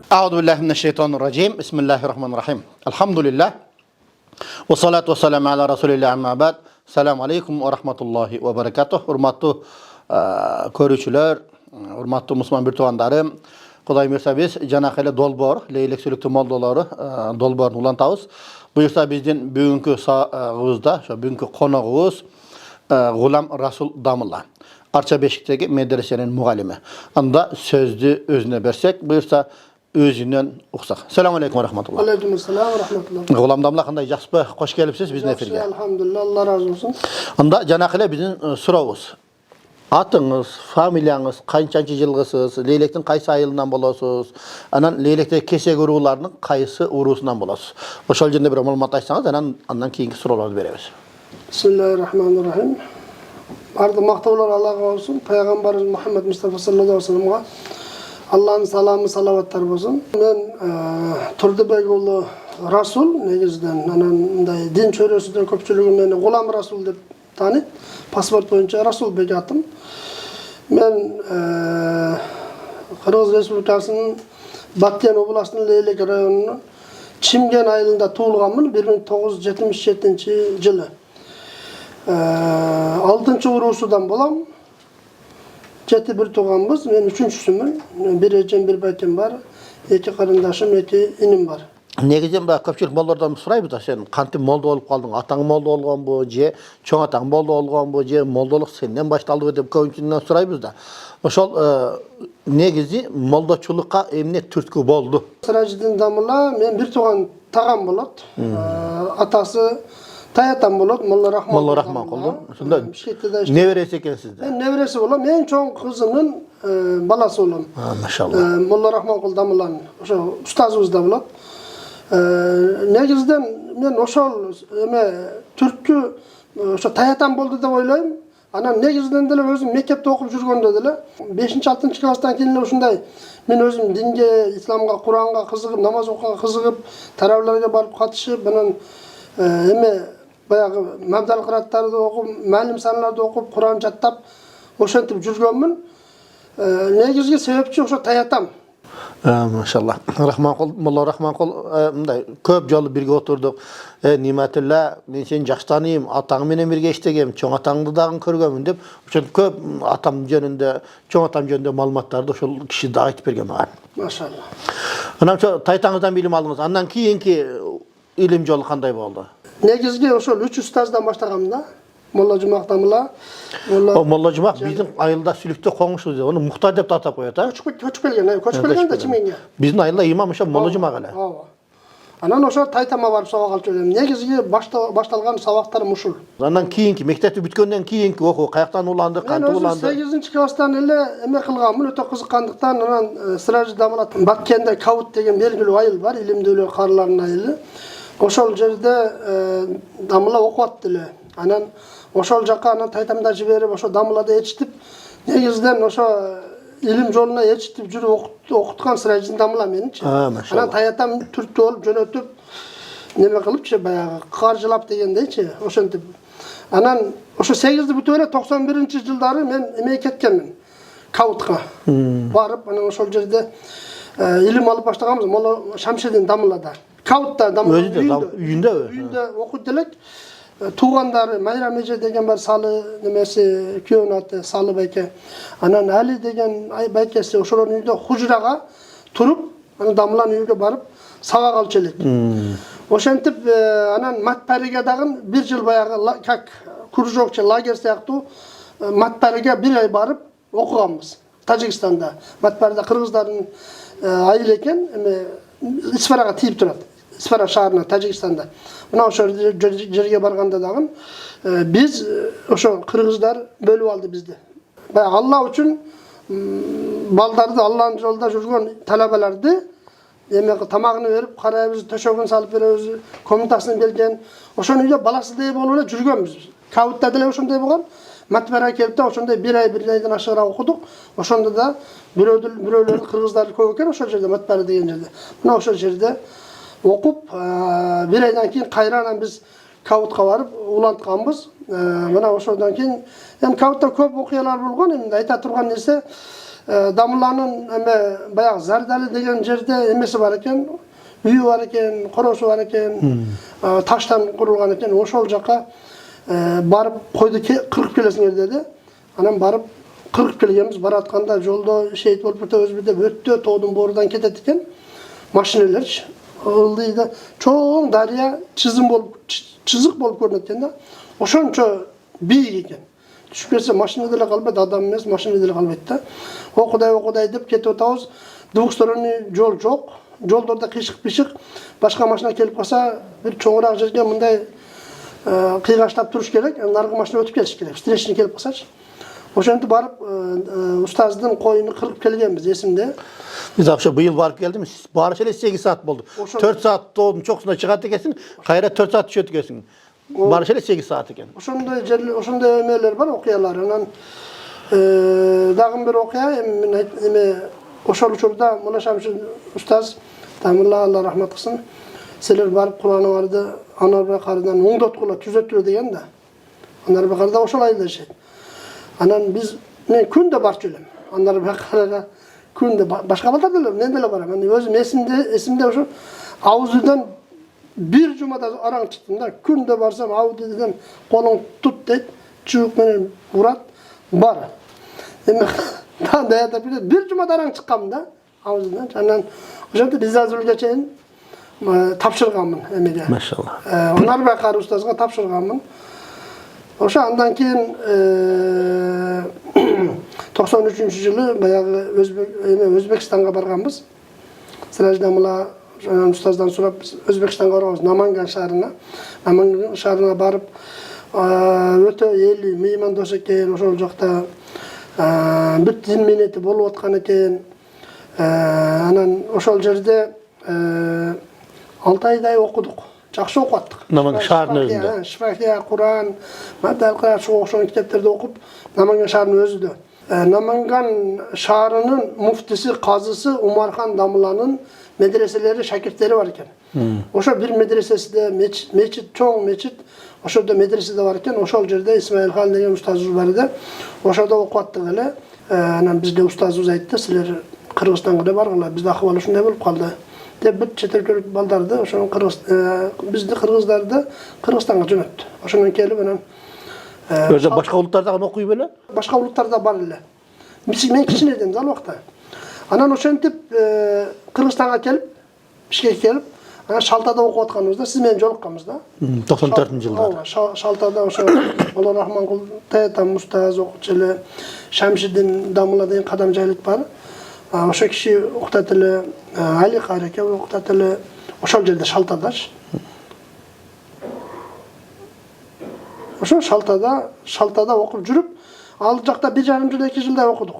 A'udzubillahiminasyaitonirrajim. Bismillahirrahmanirrahim. Alhamdulillah. Wassalatu wassalamu ala Rasulillah amma ba'd. Assalamu alaykum wa rahmatullahi wa barakatuh. Hurmatli ko'ruvchilar, hurmatli musulmon bir tuğandarım. Xudoy bersa biz janaqali dolbor, leylek sülükti moldolari dolborni ulantamiz. Buyursa bizden bugungi sa'imizda, shu bugungi qonog'imiz G'ulam Rasul Damilla. Archa Beshikdagi medresenin muallimi. Anda sözdü özüne bersek, buyursa özünden uqsaq. Assalomu alaykum va rahmatulloh. Alaykum assalom va rahmatulloh. G'ulam Damilla qanday yaxshi xoş kelibsiz bizning efirga. Alhamdulillah, Allah razı olsun. Anda janaqali bizning so'rovimiz. Atыңыз, familiyаңыз, qançanчы жылғысыз, leylektin qaysi ayılından bolasiz, anan leylekte kesek urug'larning qaysi urug'sidan bolasiz. O'shal jenda bir ma'lumot aytsangiz, andan keyingi so'rovlarni beramiz. Bismillahirrahmanirrahim. Barda maqtovlar Allohga olsun. Payg'ambarimiz Muhammad Mustafa sallallohu alayhi vasallamga Allah'ın salamı, salavatlar olsun. Men Turdibek oğlu Rasul negizden, ananday din çöresinden köpçülüğü meni G'ulam Rasul deb tanıyt. Pasport boyunca Rasul Bek atım. Men Kırgız Respublikasının Batken Oblastı'nın Leylek rayonunun Çimgen ayılında tuğulganmın 1977 yılı. 6. urusudan bolam. Jeti bir tuğanımız, men 3-süsümün. Bir ecem bir baytem var. 2 karındaşım, 2 inim var. Негізен ба көпчілік молдардан сұрайбыз да, сен қантип молда болып қалдың, атаң молда болған бу, же чоң атаң молда болған бу, же молдалық сенден башталды деп көбінчіден сұрайбыз да. Ошол негизи молдочулукка эмне түрткү болду? Сыражидин Дамilla мен bir туган тагам болот. Атасы Таятам болот, Молла Рахман. Молла Рахман колду. Ошондо небересі экенсиз да. Мен небереси болом, мен чоң кызынын баласы болом. Машалла. Молла Рахман кол Дамillанын ошо устазыбыз да болот. Негизден мен ошол эме түрткү ошо Таятам болду деп ойлойм. Анан негизден деле өзүм мектепте окуп жүргөндө деле 5-6 класстан кийин ушундай мен өзүм динге, исламга, Куранга кызыгып, намаз окуганга кызыгып, таравилерге барып катышып, анан эме баягы мабдал кыраттарды окуп, маалим саналарды окуп, Куран жаттап, ошентип жүргөнмүн. Негизги себепчи ошо Таятам. Maşallah. Rahmankul, Molla Rahmankul, mындай көп жолу бирге отурдук. Ниматилла, мен сени жакшы тааныйм, атаң менен бирге иштегем, чоң атаңды дагы көргөмүн деп, ошентип көп атам жөнүндө, чоң атам жөнүндө маалыматтарды ошол киши да айтып берген мага. Машалла. Анан Тайтаңыздан билим алдыңыз. Андан кийинки илим жолу кандай болду? Негизги ошол 3 устаздан баштагам да. Молла Жумак Дамilla. Молла Жумак биздин айылда сүлүктө коңушубуз, аны Мухтар деп атап коёт, а? Көчүп келген да Чименге. Биздин айылда имам ошо Молла Жумак эле. Ооба. Анан ошо Тайтамга барып сабак алып жүрөм. Негизги башталган сабактарым ушул. Андан кийинки мектепти бүткөндөн кийинки окуу каяктан уланды, кантип уланды? Мен 8-класстан эле эме кылганмын, өтө кызыккандыктан анан Сыражы Дамilla Баткенде Каут деген белгилүү айыл бар, илимдүүлөр карлардын айылы. Ошол жерде Дамilla окуп атты эле. Анан ошол жакка анан Тайтамда жиберип, ошо Дамillада ээрчитип, негизден ошо илим жолуна ээрчитип жүрүп окуткан Сыражы Дамilla меничи. Анан Таятам түрттү болуп жөнөтүп, неме кылыпчы, баягы каржылап дегендейчи, ошентип. Анан ошо 8-ди бүтүп эле 91-жылдары мен эме кеткенмин. Каутка барып, анан ошол жерде илим алып баштаганбыз, Молла Шамшидин Дамillада. Каутта Дамilla үйүндө окуйт элек. Туғандары Майрам эже деген бар, Салы немеси күйөөнүн аты Салы байке. Анан Али деген байкеси ошолордун үйдө хужрага туруп, анан Дамилланын үйгө барып сабак алчу элек. Ошентип анан Матпариге дагы 1 жыл баягы как кружокчу лагерь сыяктуу Матпариге 1 ай барып окуганбыз. Тажикстанда. Матпарida кыргыздардын айыл экен, эме Исфарага тийип турат. Исфара шаарына, Тажикстанда. Мына ошол жерге барганда дагы биз ошо кыргыздар бөлүп алды бизди. Баягы Алла үчүн балдарды, Алланын жолунда жүргөн талабаларды эме тамагын берип, карайбыз, төшөгүн салып беребиз, комнатасын берген. Ошонун үйдө баласыдай болуп эле жүргөнбүз. Каутта деле ошондой болгон. Матбара келип да ошондой 1 айдан ашыгыраак окудук. Ошондо да бирөөлөр кыргыздар көп экен ошол жерде, Матбара деген жерде. Мына ошол жерде окуп 1 айдан кийин кайрадан биз Каутка барып улантканбыз. Мына ошондон кийин эми Каутта көп окуялар болгон. Эми айта турган нерсе Damılanın bayağı Zardali degen jerde emesi var eken, үйü var eken, korosu var eken, taştan kurulgan eken, oşol jaka barıp koydu kırıp kelesiңер dedi. Anan barıp kırıp kelgemiz baratkanda jolda şehit bolup özbürde öttü, toğdun borudan ketet eken maşineler ıldıydı. Çoğun darya çizik bolup görünetken de oşonço biyik eken. Düşüp ketсе машина деле калбайт, адам эмес, машина деле калбайт да. Окудай деп кетип атабыз. Двухсторонний жол жок. Жолдордо кыйшык-пышык, башка машина келип калса, бир чоңураак жерге мындай кыйгаштап туруш керек, наркы машина өтүп келиш керек. Встречный келип калсачы. Ошентип барып, устаздын коюну кырып келгенбиз, эсимде. Biz akşam bu yıl varıp geldim. Barış ele 8 saat oldu. 4 saat doğdun çoksunda çıkarttı ekesin. Kayra 4 saat düşüyordu ekesin. Barış ele 8 saat eken. Oşonday emeler var, okuyalar. Anan dagın bir okuya, oşol uçurda Molla Şamşin ustaz, Tamırla Allah rahmet kılsın. Seler barıp Kur'an'ı vardı, Anar Bakar'dan 14 kula tüzettiriyor degen de. Anar Bakar'da oşol ayılır şey. Anan biz, men künde bar çölüm. Anar Bakar'a künde, başka baltar diler, ne dile var. Ben özüm esimde oşo, Avuzlu'dan bir cumada aran çıktım da, künde barsam Avuzlu'dan kolun tut deyip, çubuk menen vurat, bar. Bir cumada aran çıkkam da, Avuzlu'dan. Anan, oşamda biz hazırlığa çeyin, tapşırganmın emede. Maşallah. Anar Bakar ustazga tapşırganmın. Oşa andan keyin 93-жылы баягы Өзбекстанга барганбыз. Сираждамыла ustazdan сурап биз Өзбекстанга барабыз, Наманган шаарына. Наманган шаарына барып, өтө эли меймандош экен, ошол жакта бүт дин менети болуп аткан экен. Анан ошол жерде 6 айдай окудук. Жакшы окуп аттык. Наманган шаарынын өзүндө. Шифахия, Куран, Мадалка, ошол китептерди окуп, Наманган шаарынын өзүдө. Наманган шаарынын муфтиси, казысы Умархан Дамыланын медреселери, шакирттери бар экен. Ошо бир медресесиде мечит, чоң мечит, ошодо медреседе бар экен. Ошол жерде Исмаил хан деген устазыбыз бар эди. Ошодо окуп аттык эле. Анан бизге устазыбыз айтты, силер Кыргызстанга да баргыла, бизде акыбал ушундай болуп калды. Деп бүт чет өлкөлүк балдарды, ошону бизди кыргыздарды Кыргызстанга жөнөттү. Ошондон келип анан Өзü başka ulutlarda okuyor böyle? Başka ulutlarda var эле. Men кичине edemiz al вакытта. Анан ошентип Кыргызстанга келип, Бишкекке келип, анан Шалтада окуп атканыбызда сиз менен жолукканбыз да. 94-жылдары. Ооба, Шалтада ошо Моlla Рахманкул Таятам устаз окутчу эле, Шамшидин Дамыла деген кадам жайлык бар. Ошо киши окутат эле, Али Кареке окутат эле, ошол жерде Шалтадаш. Ошо Шалтада окуп жүрүп, ал жакта 1,5 жыл, 2 жылдай окудук.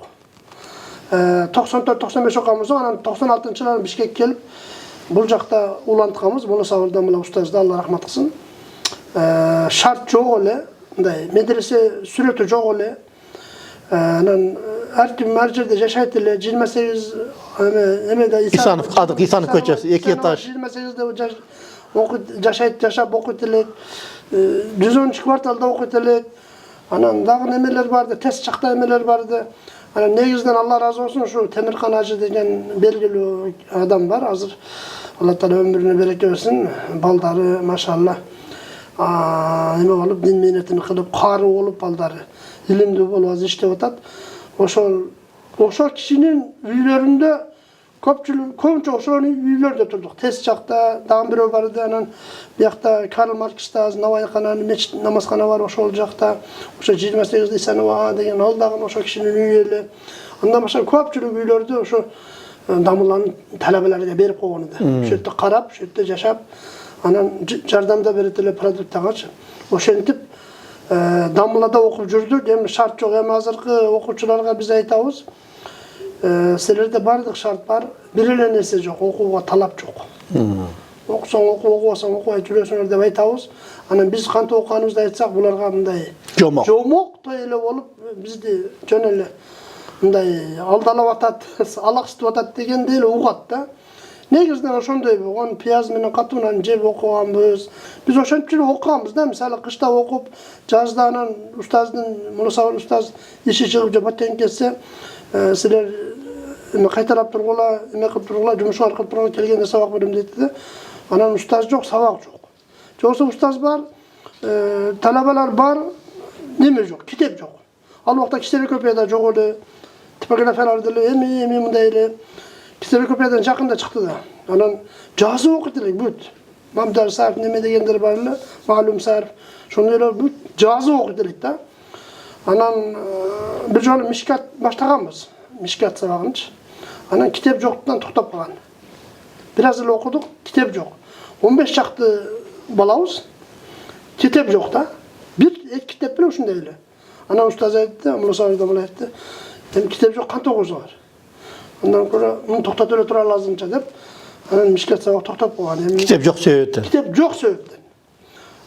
94-95 окуганбыз, анан 96-жылы Бишкекке келип, бул жакта улантканбыз, Моlla Сабыр Дамыла устазды Алла рахмат кылсын. Шарт жок эле, мындай медресе сүрөтү жок эле. Анан ар ким ар жерде жашайт эле, 28 эмеде İsanov, Kadık İsanov көчөсү, 2 этаж. 28'de жашап окуйт элек. 110 кварталда окуйт элек. Анан дагы немелер барды, тест жакта эмелер барды. Анан негизден Алла разы болсун, ушу Темиркан ажы деген белгилүү адам бар. Азыр Алла Таала өмүрүнө береке берсин. Балдары машалла эме болуп, дин менетин кылып, кары болуп балдары. Илимдүү болуп азыр иштеп атат. Ошол кишинин үйлөрүндө көбүнчө ошол үйлөрдө турдук. Тест жакта дагы бирөө бар эди. Анан биякта Карл Маркс Навайкананын мечит намазкана бар, ошол жакта. Ошо 28 Исанова деген ал дагы ошол кишинин үйү эле. Андан башка көпчүлүк үйлөрдө ошо Дамыланын талабаларына берип койгон эди. Ошол жерде карап, ошол жерде жашап, анан жардам да берет эле продуктагачы. Ошентип Дамылада окуп жүрдүк. Эми шарт жок, эми азыркы окуучуларга биз айтабыз. Силерде бардык шарт бар, бир эле нерсе жок, окууга талап жок. Окусаң оку, окубасаң окубай жүрөсүңөр деп айтабыз. Анан биз кантип окуганыбызды айтсак, буларга мындай жомоктой эле болуп, бизди жөн эле мындай алдалап атат, алаксытып атат дегенди эле угат да. Негизинен ошондой болгон, пияз менен катуу нан жеп окуганбыз. Биз ошентип жүрүп окуганбыз да, мисалы кышта окуп, жазда анан устаздын, Мулусабыр устаз иши чыгып же батен кетсе, силер кайталап тургула, эме кылып тургула, жумушка кылып тургула, келгенде сабак берем дейт да. Анан устаз жок, сабак жок. Жоксо устаз бар, талабалар бар, неме жок, китеп жок. Ал убакта ксерокопияда жок эле, типографиялар деле эми мындай эле. Ксерокопиядан жакында чыкты да. Анан жазып окуйт элек бүт. Мамдар Сарф неме дегендер бар эле, Маалум Сарф. Шондойлор бүт жазып окуйт элек да. Анан бир жолу мишкат баштаганбыз. Мишкат сабагынчы. Анан китеп жоктан токтоп калган. Бир аз эле окудук, китеп жок. 15 чакты балабыз. Китеп жок да. Бир эки китеп эле ушундай эле. Анан устаз айтты, Мулусабыр да айтты. Эми китеп жок, кантип окуйсуңар? Ondan sonra bunu toktat öyle tura lazımca deyip, anan mishkat sabak toktap koygan. Kitep yok sebepten. Kitep yok sebepten.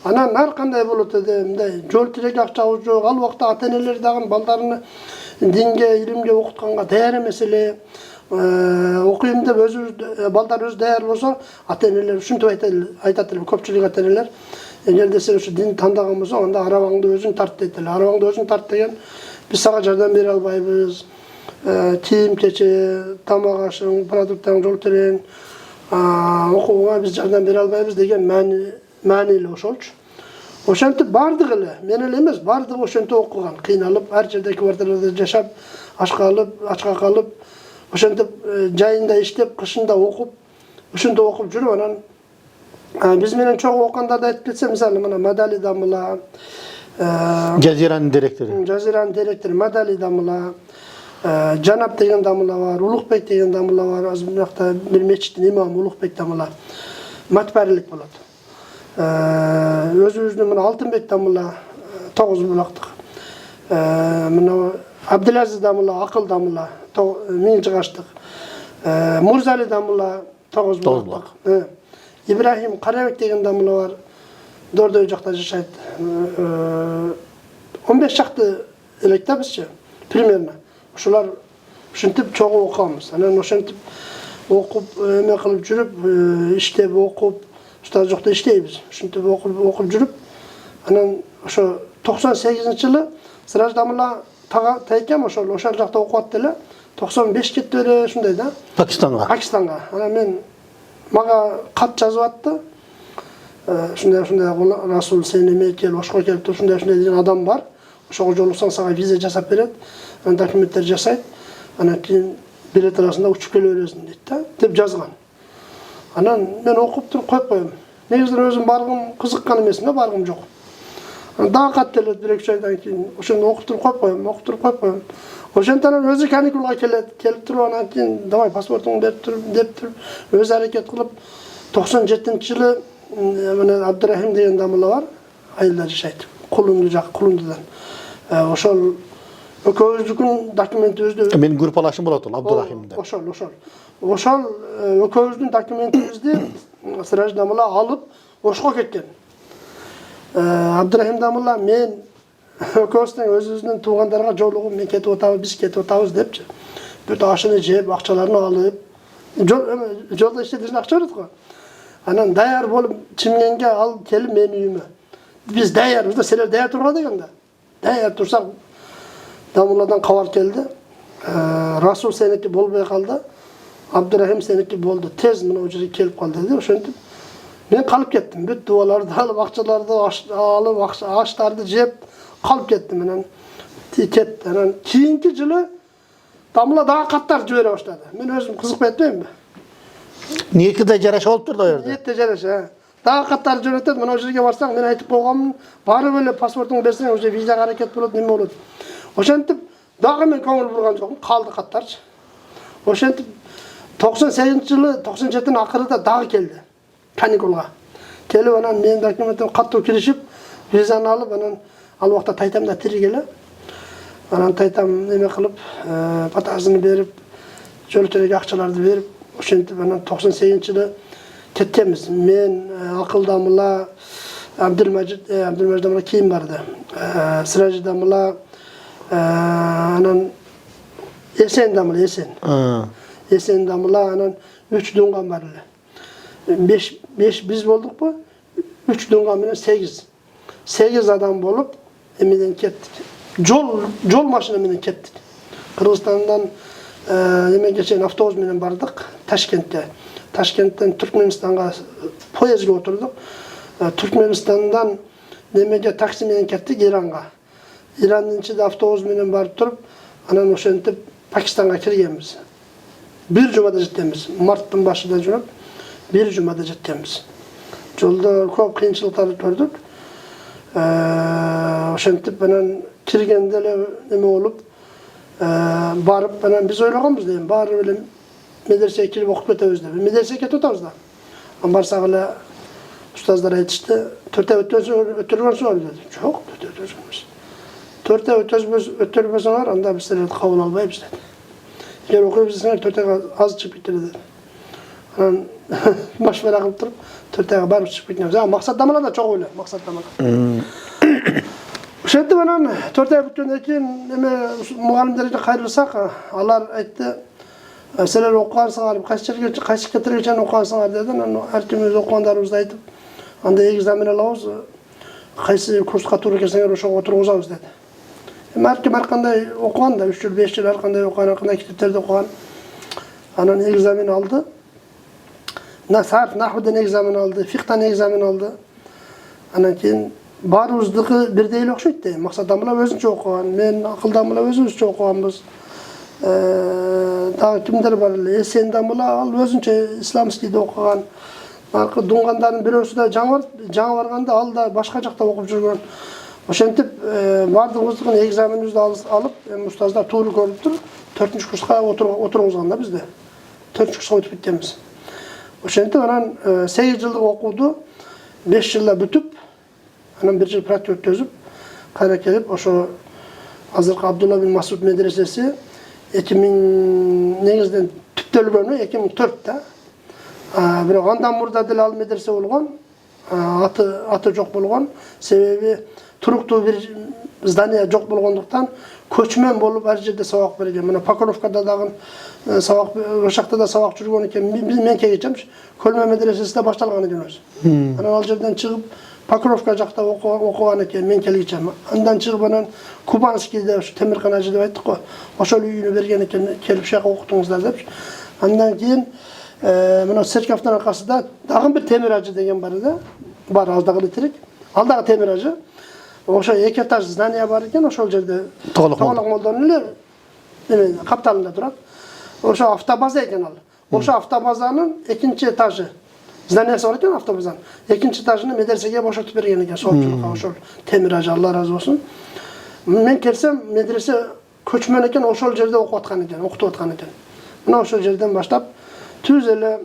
Anan har kanday bolup dedi, jol tirek akçabız yok, al vaqta ata-eneler dagın baldarını dinge, ilimge okutkanga dayar emes ele, okuyum dep balдар öz dayar bolsa, ata-eneler ушинтип айтат эле, көпчүлүк ата-энелер, эгер сен ушу дин тандаган болсоң, анда арабаңды өзүң тарт дейт эле. Арабаңды өзүң тарт деген, биз сага жардам бере албайбыз. Кийим кече, тамак ашың, продуктаң, жол терен, окууга биз жардам бере албайбыз деген маани эле ошолчу. Ошентип бардык эле, мен эле эмес, бардык ошентип окуган, кыйналып, ар жерде квартираларда жашап, ачка калып, ошентип жайында иштеп, кышында окуп, ошентип окуп жүрүп, анан биз менен чогуу окугандарды айтып кетсем, мисалы мына Мадали Дамыла, Жазиранын директору Мадали Дамыла, Жанап деген Дамыла бар, Улукбек деген Дамыла бар, аз биракта бир мечиттин имамы Улукбек Дамыла, матбарлик болот. Өзүбүздүн мына Алтынбек Дамыла, 9 булактык. Мына Абдылазиз Дамыла, Акыл Дамыла, 1000 жыгаштык. Мурзали Дамыла, 9 булактык. Ибрахим Карабек деген Дамыла бар, Дордой жакта жашайт. 15 чакты элек да бизчи, примерно. Ошолар ушинтип чогуу окуганбыз. Анан ошентип окуп, эме кылып жүрүп, иштеп окуп, устаз жокто иштейбиз. Ушинтип окуп жүрүп, анан ошо 98-жылы Сыраж Дамыла тайкам ошол жакта окуп эле, 95 кетти эле ушундай да. Пакистанга. Анан мен мага кат жазып атты. Ушундай Расул сен эме кел, ошко келип, ушундай деген адам бар. Ошого жолуксаң сага виза жасап берет. Анан документтер жасайт. Анан кийин билет арасында учуп келе бересиң дейт да, деп жазган. Анан мен окуп туруп коюп коем. Негизинен өзүм баргым кызыккан эмес да, баргым жок. Анан дагы кат келет 1-2 айдан кийин. Ошондо окуп туруп коюп коем. Ошентип анан өзү каникулга келип туруп, анан кийин давай паспортуңду берип туруп, деп туруп, өзү аракет кылып 97-жылы мына Абдурахим деген Дамыла бар, айылда жашайт. Кулундудан. Ошол экөөбүздүн документибизди менин группалашым болот ол Абдурахимде. Ошол экөөбүздүн документибизди Сыраж Дамыла алып Ошко кеткен. Абдурахим Дамыла мен экөөбүздүн өзүбүздүн туугандарга жолугуп, мен кетип атабыз, биз кетип атабыз депчи. Бүт ашыны жеп, акчаларын алып, жолдо иштетишин акча берет го. Анан даяр болуп Чимгенге ал келип менин үйүмө. Биз даярбыз да, силер даяр тургула деген да. Даяр турсак Дамыладан кабар келди. Расул сеники болбой калды. Абдурахим сеники болду. Тез мына жерге келип калды деп ошентип мен калып кеттим. Бүт дубаларды алып, акчаларды алып, аштарды жеп калып кеттим. Анан кетти. Анан кийинки жылы Дамыла дагы каттар жибере баштады. Мен өзүм кызыкпай этпеймби? Ниетте жараша болуп турду ал жерде. Ниетте жараша. Дагы каттар жиберет, мына жерге барсаң мен айтып койгоммун, барып эле паспортуңду берсең, уже визага аракет болот, неме болот. Ошентип дагы мен көңүл бурган жокмун, калды каттарчы. Ошентип 98-жылы, 97-nin акырында дагы келди. Каникулга. Келип анан менин документим каттуу киришип, визаны алып, анан ал убакта тайтамда тирик эле. Анан тайтам неме кылып, батасын берип, жол терек акчаларды берип, ошентип анан 98-жылы кеткенбиз. Мен Акыл Дамыла, Абдулмажид Дамыла кийин барды. Сыраж Дамыла, анан Эсен Дамыла, Esen damla anan 3 dungan var ele. 5 biz bolduk bu. 3 dungan menen 8. 8 adam bolup emeden kettik. Jol maşina menen kettik. Kırgızstandan emen geçen avtobus menen bardık Taşkent'te. Taşkent'ten Türkmenistan'a poyezga oturduk. Türkmenistan'dan nemege taksi menen kettik İran'a. İran'ın içinde avtobus menen barıp turup anan oşentip Pakistan'a kirgenmiz. Bir cumada jetemiz. Mart'ın başında junup bir cumada jetemiz. Jolda köp kıyınçılıkları gördük. Oşentip anan kirgende ele neme olup barıp anan biz oylaganbız deyim. Barıp ele medreseye kirip okup ketebiz deyip. Medreseye ketip otabız da. Barsak ele ustazlar aytıştı. 4'te ötürgen soğur dedi. Çok 4'te ötürgenmiz. 4'te ötürgenler anda bizleri kabul almayıp dedi. Eğer okuyup bizler 4'te az çıkıp bitti dedi. Baş merak kılıp durup 4'te barıp çıkıp bitti. Maksat damalar da çok öyle. Maksat damalar. Şimdi bana 4'te bütünden keyin muallimlerine kayrılsak Allah aytdı. Seler okuyansınlar, kaçık getireceğin okuyansınlar dedi. Ertemiz okuyanlarımızda aytıp anda egzamin alabız. Kaysi kursqa to'g'ri kelsangiz o'sha o'tirg'izamiz dedi. Markim har qanday o'qigan da 3 yil 5 yil har qanday o'qigan, har qanday kitoblarda o'qigan. Anan egzamin oldi. Sarf nahvdan egzamin oldi, fiqhdan egzamin oldi. Anan keyin barimizniki birdey o'xshaydi. Maqsaddan bilan o'zincha o'qigan, men aqldan bilan o'zimizcha o'qiganmiz. Daha kimdir var? Esendan bilan o'zincha islomskiyda o'qigan. Dunganların birisi de can varganda al da başka jakta okup жүргөн. Oşentip bardığımızın egzaminimizni alıp ustazlar to'g'ri ko'rib turib 4-kursga o'tirg'izganda bizde. 4-kursga o'tib ketganmiz. Oşentip anan 8 yillik o'quvdi 5 yilda бүтүp, anan 1 yil praktik o'tkazib, qayra kelib o'sha hozirgi Abdullah bin Mas'ud medresesi 2000 negizden tüptölgönü 2004'te. Biroq ondan murda Dilal medrese bo'lgan, ati jo'q bo'lgan, sebebi turuqli bir zdaniya jo'q bo'lganlikdan ko'chman bo'lib har yerda saboq bergan. Mana Pokrovkada dag'in saboq, o'shaqda da saboq жүргөн ekan. Men kelgecham Ko'lma medresesida boshlangan ekan o'zi. Ana al yerdan chiqib Pokrovka joqda o'qigan ekan men kelgecham. Undan chiqib anan Kubanskiyda shu Temirqanachi deb aytdik-ku. O'sha uyini bergan ekan, kelib shu yoqqa o'qitdingizlar deb. Undan keyin Mana Serkaf'tan arkasında dağın bir temiracı degen var edi. Bar aldağı litirik. Aldağı temiracı. Oşa 2 etaj zdaniya var ekan, oşol jerde to'liq moldanlar kaptalında turadi. Oşa avtobaza ekan al. Oşa avtobazanın 2 etajı zdaniyasi var ekan avtobazanın. 2 etajını medresege boşaltib bergan ekan so'qchilikqa oşol temiracı Allah razı olsun. Men kelsem medrese ko'chman ekan, oşol jerde o'qiyotgan ekan, o'qitayotgan ekan. Mana oşol jerdan boshlab tüz ele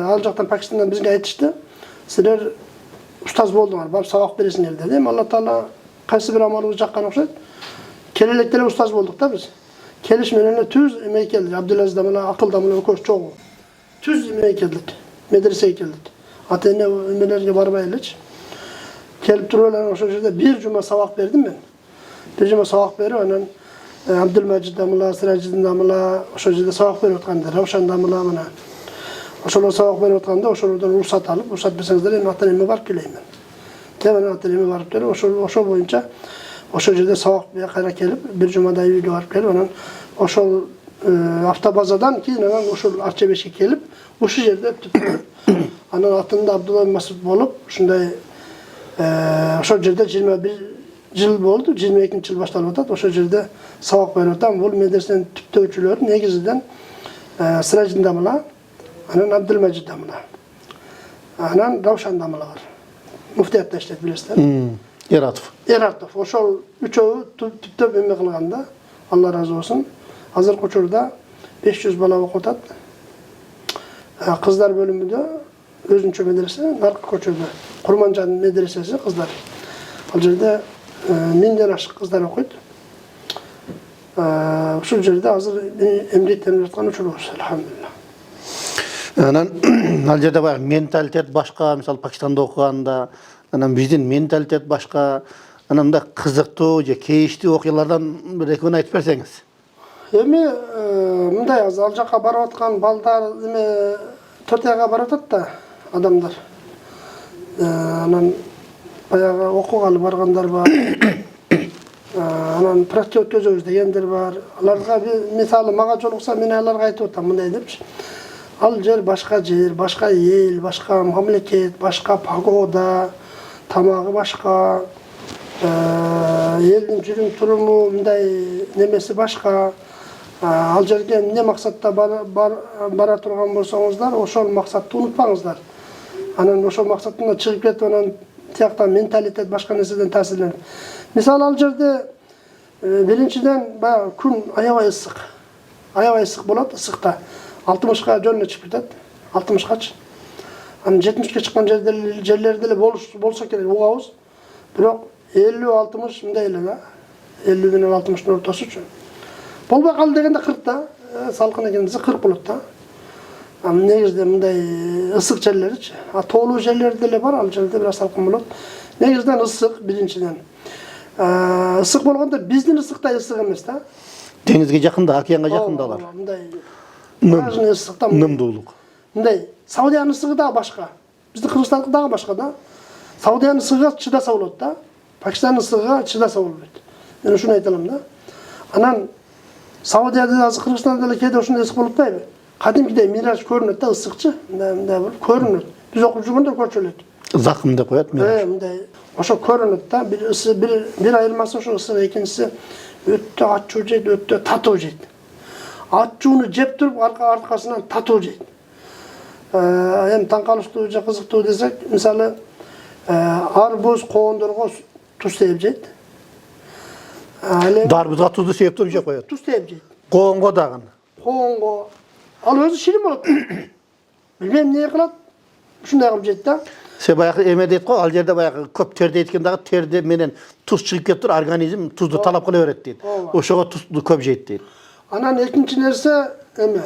al jaktan Pakistan'dan bizge aytıştı. Sizler ustaz boldular, barıp saboq beresingler dedi. Allah Taala qaysi bir amalыбыз jakkan okşayt. Kelelekte ustaz bolduk da biz. Keliş menene tüz emeği keldi. Abdülaziz damla, akıl damla köş çoğu. Tüz emeği keldik. Medreseye keldik. Atene emelerge barbaylıç. Kelip duruyorlar oşo jerde bir cuma saboq berdim ben. Bir cuma saboq berip anan Abdülmecid damla, Siraciddin damla, oşo jerde saboq berip atkanlar. Ravşan damla mana. Oşolar saboq berip atkanda oşolardan ruhsat alıp, ruhsat bersеңizdер, endi ataneme barıp keleyim. Ben ataneme barıp kelip, oşo boyunca oşo jerde saboq qayra kelip, bir cumada uyga barıp kelip, anan oşol avtobazadan keyin anan oşol Archabeşke kelip, oşo jerde anan atında Abdullah bin Mas'ud bolup, shunday oşo jerde 21 yıl boldu, 22 yıl başlanıp atat, oşo jerde saboq berip atam. Bul medresenin tüptөгчүлөрү negiziden Siraciddin damla, anan Abdülmecid damla, anan Ravşan damla var. Muftiyatda işlet bilesizler. Eratov. Oşol üçöğü tüptöp emek kılganda, Allah razı olsun. Hazır Koçur'da 500 bala okutat. Kızlar bölümünde özünçö medrese, Narkı Koçur'da Kurmancan medresesi kızlar. Al jerde 1000'den aşık kızlar okuydu. Şu jerde hazır emniyetlenip жатқан uçuruz, elhamdülillah. Anan al jerde bak mentalitet başka, misal Pakistan'da okuganda, anan bizdin mentalitet başka, ananda kızıktуу же кейиштүү окуялардан bir ekini aytып берсеңиz. Эми мындай ал жакка барып аткан балдар эме 4 айга барып атат да адамдар. Анан баягы окугалы баргандар бар. Анан практика өткөзөбүз дегендер бар. Аларга мисалы мага жолукса мен аларга айтып атам мындай депчи. Ал жер, башка эл, башка мамлекет, башка погода, тамагы башка, элдин жүрүм туруму мындай немеси башка. Ал жерге эмне максатта бара турган болсоңуздар, ошол максатты унутпаңыздар. Анан ошол максаттан чыгып кетип анан тияктан менталитет башка нерседен таасирленип. Мисалы ал жерде биринчиден баягы күн аябай ысык. Аябай ысык болот, ысыкта. 60га жөнүнө чыгып кетет. 60гачы. Анан 70ге чыккан жерлерде эле болсо керек угабыз. Бирок 50-60 мындай эле да. 50 менен 60-тын ортосучу. Болбой калды дегенде 40 да. Салкын экенсе 40 болот да. Негизде мындай ысык жерлеричи. Тоолуу жерлер деле бар, ал жерде бир салкын болот. Негизден ысык биринчиден. Ысык болгондо биздин ысыктай ысык эмес да. Деңизге жакында, океанга жакындалар. Мындай важный ысыкта нымдуулук. Мындай Саудиянын ысыгы да башка. Биздин Кыргызстандыкы дагы башка да. Саудиянын ысыгы чыдаса болот да. Пакистандын ысыгы чыдаса болбойт. Мен ушуну айта алам да. Анан Саудияда азыр Кыргызстанда деле кээде ушундай ысык болуп атпайбы? Кадимкидей мираж көрүнөт да, ысыкчы. Мындай болуп көрүнөт. Биз окуп жүргөндө көрчүлөт. Закым деп коет мираж. Мындай ошо көрүнөт да. Бир айырмасы ошо ысык, экинчиси өтө ачуу жейт, өтө татуу жейт. Ачууну жеп туруп аркасынан татуу жейт. Эми таң калыштуу же кызыктуу десек, мисалы арбуз коондорго туз сээп жейт. Дарбузга тузду сээп туруп жеп коет. Туз сээп жейт. Коонго дагы. Коонго. Ал өзү ширин болот. Билбейм эмне кылат. Ушундай кылып жейт да. Се баягы эме дейт го, ал жерде баягы көп тер дейт экен дагы, терде менен туз чыгып кетип туруп, организм тузду талап кыла берет дейт. Ошого тузду көп жейт дейт. Анан экинчи нерсе эме.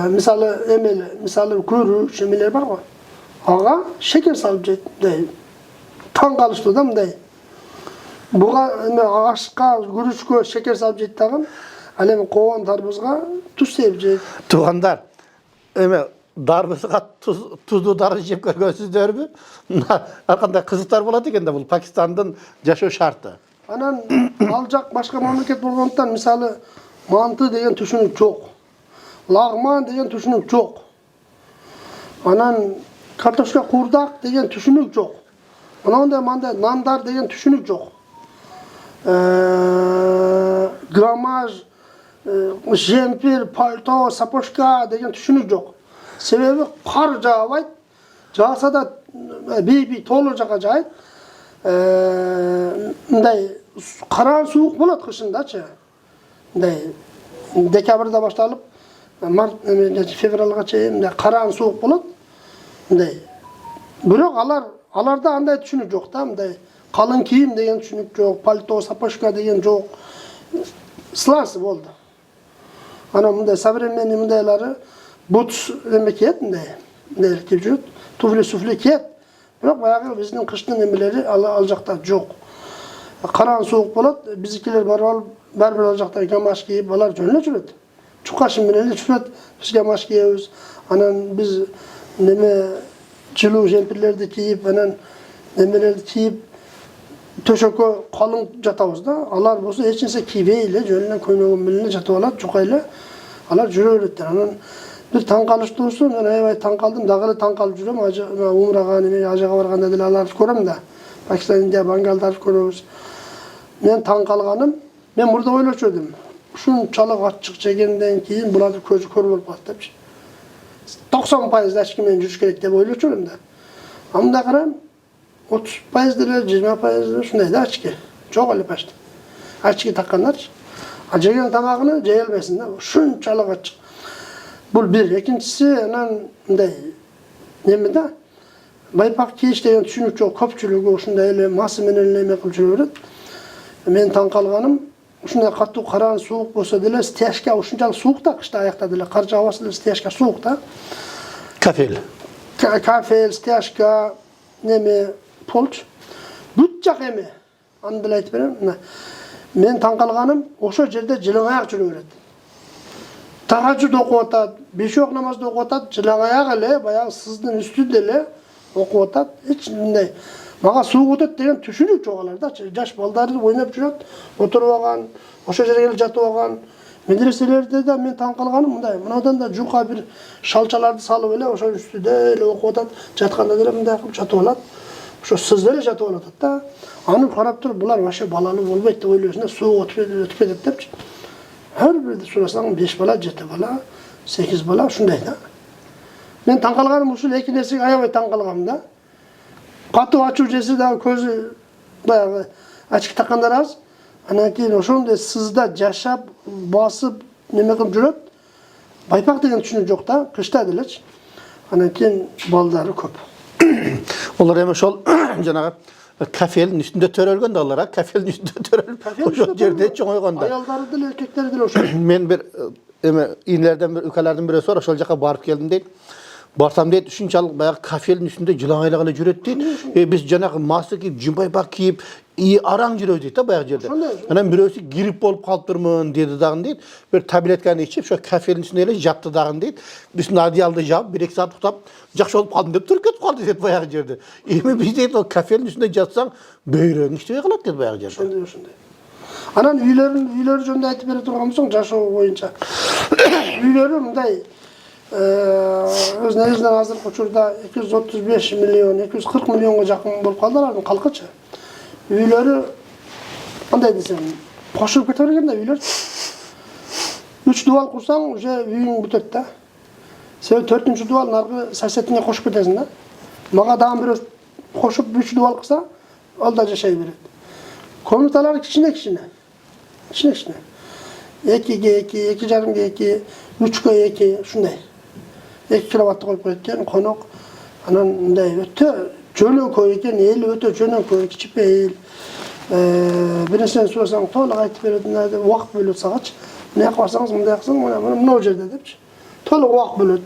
Мисалы күрү, шемелер бар го. Ага шекер салып жейт. Таң калыштуу да мындай. Буга эме ашка, күрүчкө шекер салып жейт дагы. Ал эми коон, дарбузга туз сээп жейт. Туугандар, эме дарбузга тузду дарбыз жеп көргөнсүздөрбү? Ар кандай кызыктар болот экен да, бул Пакистандын жашоо шарты. Анан ал жак башка мамлекет болгондуктан мисалы манты деген түшүнүк жок. Лагман деген түшүнүк жок. Анан картошка куурдак деген түшүнүк жок. Мындай нандар деген түшүнүк жок. Граммаж, жемпир, пальто, сапожка деген түшүнүк жок. Себеби кар жаабайт. Жааса да бейби толуу жака жаайт. Мындай караң суук болот кышындачы. Мындай декабрда башталып март февралга чейин караң суук болот. Мындай. Бирок аларда андай түшүнүк жок да, мындай калың кийим деген түшүнүк жок, пальто, сапожка деген жок. Слансы болду. Анан мындай современный мындайлары бутс эме кийет, мындай кийип жүрөт. Туфли кийет. Бирок баягы биздин кыштын эмелери ал жакта жок. Караң суук болот, биздикилер барып бир ал жакта гамаш кийип, алар жөн эле жүрөт. Чукашын менен эле жүрөт. Биз гамаш кийебиз. Анан биз неме жылуу жемпирлерди кийип, анан немелерди кийип төшөккө калың жатабыз да. Алар болсо эч нерсе кийбей эле жөн эле көйнөгү менен жатып алат, жукай эле. Алар жүрө берет. Анан бир таң калыштуусу, мен аябай таң калдым, дагы эле таң калып жүрөм. Умрага, ажага барганда деле аларды көрөм да. Пакистан, Индия, Бангалдарды көрөбүз. Мен таң калганым, мен мурда ойлочу эдим. Ушунчалык ачык жегенден кийин булардын көзү көр болуп калат депчи. 90% ачки менен жүрүш керек деп ойлочу элем да. Анда карайм, 30% деле, 20% деле ушундай да ачки. Жок эле почти. Ачки таккандарчы. А жеген тамагын жей албайсың да. Ушунчалык ачык. Бул бир. Экинчиси, анан мындай неме да. Байпак кийиш деген түшүнүк жок. Көпчүлүгү ушундай эле масы менен эле эме кылып жүрө берет. Мен таң калганым, ушундай катуу караң суук болсо деле, стяжка ушунчалык суук да кышта аякта деле, кар жаабаса деле стяжка суук да. Кафель, стяжка, неме, полч. Бүт жак эме. Аны деле айтып берем. Men taң kalgaным oşo jerde жылаңаяк жүрө берет. Tahajjud okup atat, beş ok namazda okup atat, жылаңаяк эле баягы сыздын үстүндө эле okup atat. Hiç мындай мага суук өтөт деген түшүнүк жок аларда. Жаш балдарды ойноп жүрөт, отуруп алган, ошо жерге келип жатып алган. Медреселерде де мен таң калганым мындай. Мынадан да жука бир шалчаларды салып эле ошо үстүдө эле окуп атат. Жатканда деле мындай кылып жатып алат. Ошо сызды эле жатып алат да. Аны карап туруп булар вообще балалуу болбойт деп ойлойсуң да, суук өтүп кетет депчи. Ар бирди сурасаң 5 бала, 7 бала, 8 бала ушундай да. Мен таң калганым ушул эки нерсеге аябай таң калгам да. Катуу ачуу жесе дагы көзү баягы ачык таккандар аз. Анан кийин ошондой сызда жашап, басып, неме кылып жүрөт. Байпак деген түшүнүк жок да, кышта делечи. Анан кийин балдары көп. Олар эми ошол жанагы кафелдин үстүндө төрөлгөн да алар, кафелдин үстүндө төрөлүп ошол жерде чоңойгон да. Аялдары деле, эркектери деле ошол. Мен бир эми инелерден бир укалардын бирөөсү бар, ошол жака барып келдим дейт. Барсам дейт, ушунчалык баягы кафелдин үстүндө жылаңайлап эле жүрөт дейт. Биз жанагы маска кийип, жумбайбак кийип, араң жүрөбүз дейт да баягы жерде. Анан бирөөсү грипп болуп калыптырмын деди дагы дейт. Бир таблетканы ичип, ошо кафелдин үстүнө эле жатты дагы дейт. Үстүнө одеялды жаап, 1-2 саат уктап, жакшы болуп калдым деп туруп кетип калды дейт баягы жерде. Эми биз дейт, о кафелдин үстүнө жатсаң, бөйрөгүң иштебей калат дейт баягы жерде. Ошондой. Анан үйлөрү жөнүндө айтып бере турган болсоң, жашоо боюнча. Үйлөрү мындай өз негизинен азыркы учурда 235 миллион, 240 миллионго жакын болуп калды алардын калкычы. Үйлөрү кандай десем, кошулуп кете берген да үйлөр. 3 дубал курсаң, уже үйүң бүтөт да. Сен 4-чү дубал наркы соседиңе кошуп кетесиң да. Мага дагы бирөө кошуп 3 дубал кылса, ал да жашай берет. Комнаталары кичине-кичине. Кичине-кичине. 2-ге 2, 2,5-ге 2, 3-ге 2, ушундай. 2 киловатты коюп коет экен, конок. Анан мындай өтө жөнөкөй экен, эли өтө жөнөкөй, кичипейил. Бир нерсени сурасаң толук айтып берет, мындай убакыт бөлөт сагачы. Эмне кылсаңыз, мындай кылсаң, мына жерде депчи. Толук убакыт бөлөт.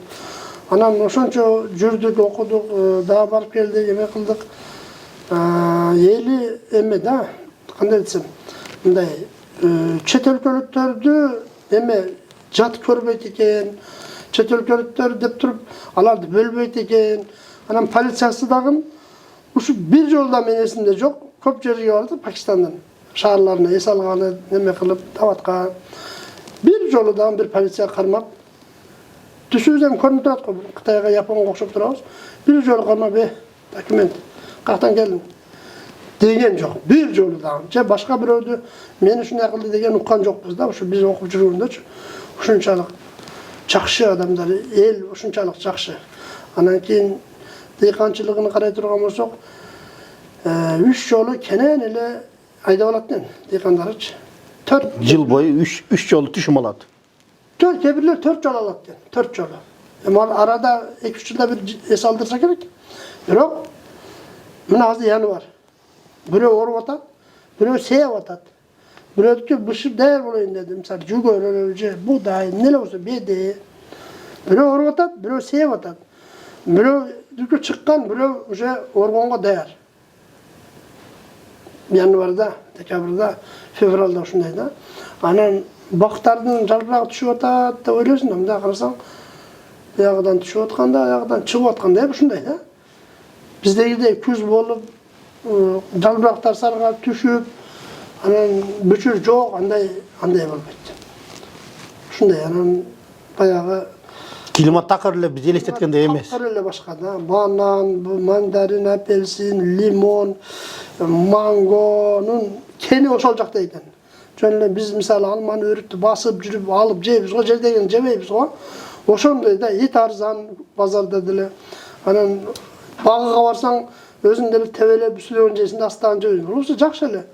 Анан ошончо жүрдүк, окудук, дагы барып келдик, эме кылдык. Эли эме да, кандай десем, мындай чет өлкөлүктөрдү эме жат көрбөйт экен, чет өлкөлүктөр деп туруп аларды бөлбөйт экен. Анан полициясы дагы ушу бир жолда мен эсимде жок, көп жерге барды Пакистандын шаарларына эс алганы, эме кылып табаткан. Бир жолу дагы бир полиция кармап түшүбүз эми көрүнүп турат го, Кытайга, Японго окшоп турабыз. Бир жолу кармап, документ каяктан келдиң деген жок. Бир жолу дагы. Же башка бирөөдү мени ушундай кылды деген уккан жокпуз да, ушу биз окуп жүргөндөчү. Ушунчалык жакшы адамдар, эл ушунчалык жакшы. Анан кийин дыйканчылыгын карай турган болсок, 3 жолу кенен эле айдап алат экен дыйкандарычы. 4 Жыл бою 3 жолу түшүм алат. 4 кебирлер 4 жолу алат экен, 4 жолу. Эми арада 2-3 жылда бир эс алдырса керек. Бирок мына азыр яны бар. Бирөө ооруп атат, бирөө сээп атат. Бирөөдүкү бышып даяр болоюн деди. Мисалы жүгөрү же будай, эмне болсо беди. Бирөө ооруп атат, бирөө сээп атат. Бирөөдүкү чыккан, бирөө уже ооргонго даяр. Январда, декабрда, февралда ушундай да. Анан бактардын жалбырагы түшүп атат деп ойлойсуң да, мындай карасаң, биягыдан түшүп атканда, аягыдан чыгып аткандай ушундай да. Биздегидей күз болуп, жалбырактар саргап түшүп, анан бүчүр жок, андай болбойт. Ушундай, анан баягы Климат такыр эле биз элестеткендей эмес. Такыр эле башка да. Банан, мандарин, апельсин, лимон, мангонун кени ошол жакта экен. Жөн эле биз мисалы алманы өрүктү басып жүрүп алып жейбиз го, жердегени жебейбиз го. Ошондой да, ит арзан базарда деле. Анан багыга барсаң, өзүң деле тебелеп сүлөгөн жейсиң да, астагын жебейсиң. Ошо жакшы эле.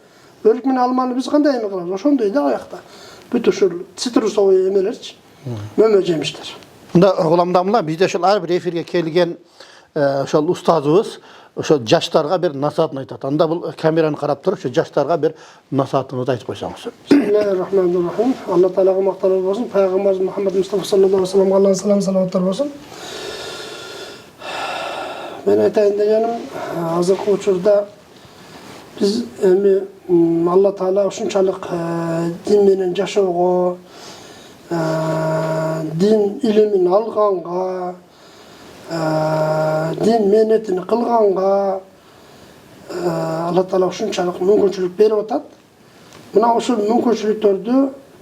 Өрүк менен алманы биз кандай эме кылабыз? Ошондой да аякта. Бүт ушул цитрусовый эмелерчи, мөмө жемиштер. Мында уламдамла бизде ошол ар бир эфирге келген ошол устазыбыз ошол жаштарга бир насаатын айтат. Анда бул камераны карап туруп, ошо жаштарга бир насаатыңызды айтып койсоңуз. Бисмиллахиррахманиррахим. Алла Таалага макталуу болсун. Пайгамбарыбыз Мухаммад Мустафа саллаллаху алейхи вассаламга Аллахтын салам салаваттар болсун. Мен айтайын дегеним, азыркы учурда биз эми Allah Taala uşunçalık din menen jaşogo, din ilimin alğanга, din menetini kılğanга Allah Taala uşunçalık mümkünçülük berip atat. Mına uşul mümkünçülüklerdi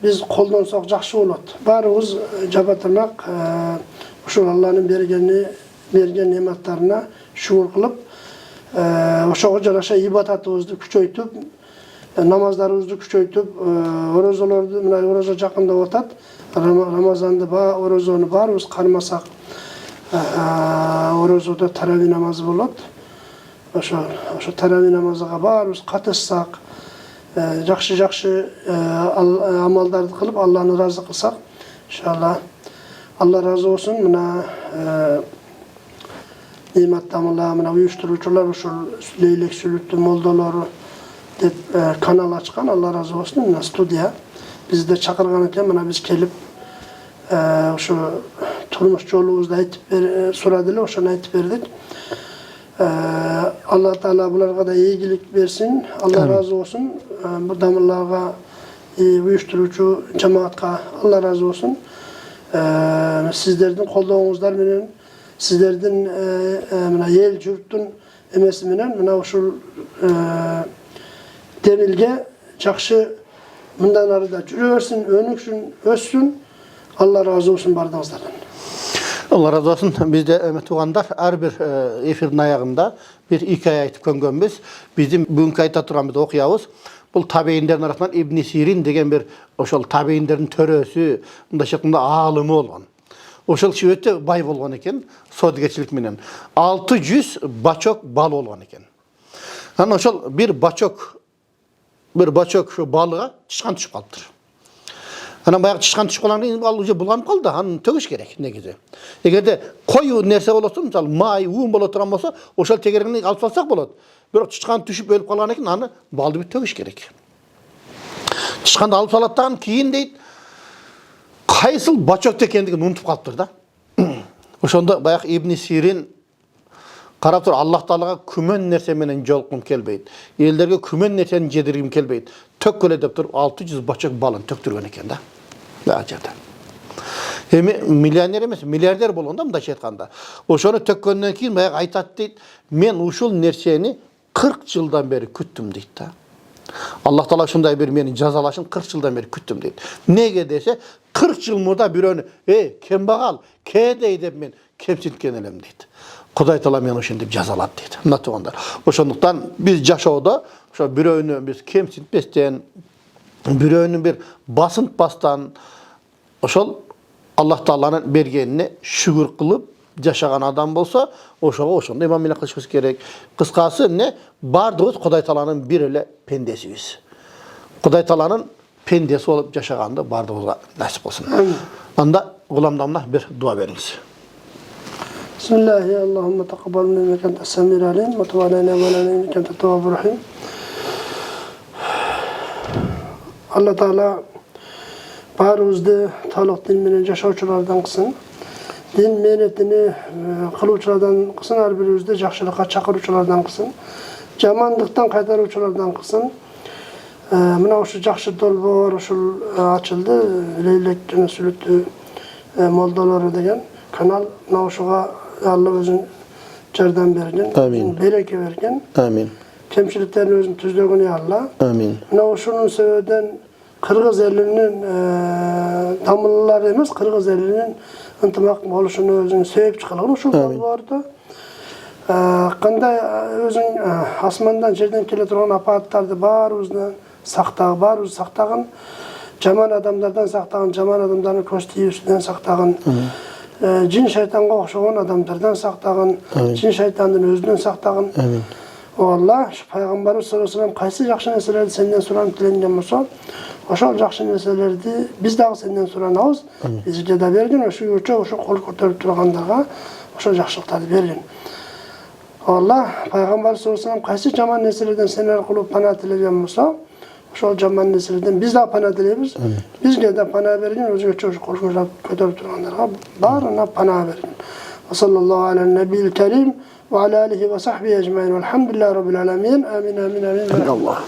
biz koldansaq жақсы болады. Barımız jabatırmak uşul Allah'ın bergen nematlarına şükür kılıp oşoğa jaraşa ibadatımızды küçöйтүp, namazlarımızды küçöйтүp, orozalardı, mına oroza jakında atat. Ramazanды orozonu barыбыз кармасак, orozada tarawih namazı болады. Oşo tarawih namazıga barыбыз katışsak, жақсы амалдарды кылып Алланы разы кылсак, иншалла Allah razı olsun. Mına Nimet Damla, mına uyuşturucular, uşul Leylek Sülütlü moldaları dep kanal açkan, Allah razı olsun. Mına studiya bizi de çakırgan eken, mına biz kelip şu turmuş yolumuzda suradılar, oşana aytip berdik. Allah Teala bularga da iyilik versin. Allah razı olsun. Bu damlarga uyuşturucu cemaatka Allah razı olsun. Sizlerden kolduğunuzlar menen, sizlerden el jurttun emesi menen mına uşul demilge jakşı mından arada jürebersin, önüksün, össün. Allah razı olsun bardığınızlardan. Allah razı olsun. Biz de tuğanlar her bir efirin ayağında bir hikaye aytıp kөнгөнбүз. Bizim bugünkü ayta turamızda okuyabız. Bu tabiinlerin arasından İbn Sirin degen bir oşol tabiinlerin törösü, mında şeklinde alımı olgan. Oşol şöyle bay bolgan eken, sodgeçilik menen. 600 baçok bal olgan eken. Hani oşol bir baçok şu balığa çıkan düşüp kalıptır. Hani bayağı çıkan düşüp kalan keyin al bulanıp kaldı. Hani tögüş gerek negizi. Egerde koyu nerse bolsa, misal may, un bola turan bolsa, oşol tegerini alıp salsak bolot. Biroq çıkan düşüp ölüp kalan eken, hani baldı bir tögüş gerek. Çıkandı alıp salattan keyin deyit, kaysıl baçok ekendigini unutup kalıptır da. Oşonda bayağı İbn Sirin qarap tur, Allah Taalaga kümen nerse menen jolkum kelbeyt. Ellerge kümen nerseni jedirgim kelbeyt. Tökköle dep turup 600 baçok balın töktürgen eken da. Bäjerde. Hemi milyoner emes, milyarder bolganda mındaç aytkanda. Oşonu tökkөндөн keyin bayağı aytat deyit, men uşul nerseni 40 yıldan beri küttüm deyit da. Allah Taala şunday bir meni jazalaşın 40 yıldan beri küttüm deyit. Nege dese 40 yıl murda bir önü, kembagal, kedey dep men kemsitken elem deyit. Kuday Taala meni oşun dep jazalat deyit. Natuganda. Oşonduktan biz jaşoda şu bir önü biz kemsitpesden, bir önü bir basıntpastan oşol Allah Taala'nın bergenine şükür kılıp jaşagan adam bolsa, oşoga oşonda muamele kılışыбыз керек. Kıskası ne? Bardığız Kuday Taala'nın bir ele pendesiyiz. Kuday Taala'nın pendesi olup jaşaganda bardığızga nasip olsun. Anda gulamdamla bir dua veriniz. Bismillahirrahmanirrahim. Allahümme taqabbal minna inneke entes semî'ul alîm ve tub aleyna ve lana inneke entet tevvabur rahîm. Allah Taala barımızda talak din menen jaşaучulardan kılsın. Din menetini kılıuçulardan kılsın, her birimizde jakşılıkka çakırıuçulardan kılsın. Jamanlıktan kaytaruuçulardan kılsın. Mına uşu jakşı dolbor uşul açıldı. Leylek jana Sülütlü moldalары degen kanal. Mına uşuga Allah özün jardan bergen, bereke bergen. Amin. Kemçiliklerini özün tüzlөгөн Allah. Amin. Mına uşunun sebebden Kırgız elinin damlaları emas, Kırgız elinin ıntımak boluşunu özün sebep çıkargan uşul vardı. Kanday özün asmandan жерden kele turgan apatlardı barыбызdan saktagın, jaman adamlardan saktagın, jaman adamların köz tiyүүsүнөн saktagın, jin şeytanga okşogon adamlardan saktagın, jin şeytandын özünden saktagın. O Allah, şu Peygamberimiz sallallahu aleyhi ve sellem kaysi jakşı nerselerdi senden soranıp dilengen bolsa, oşol jakşı nerselerdi biz dagı senden soranabız. Bizge da bergin, oşu yurtça oşu kol ko'tarıp turganlarga oşol jakşılıktарды bergin. Allah, Peygamberimiz sallallahu aleyhi ve sellem kaysi jaman nerselerden senden kılıp pana tilegen bolsa, oşol jaman nerselerden biz dagı pana tileybiz. Bizge de pana bergin, özgöçe oşu kol ko'tarıp turganlarga barına pana bergin. Ve sallallahu aleyhi nebiyil kerim ve ala alihi ve sahbihi ecmaîn. Velhamdülillahi rabbil alamin. Amin amin amin. Allah.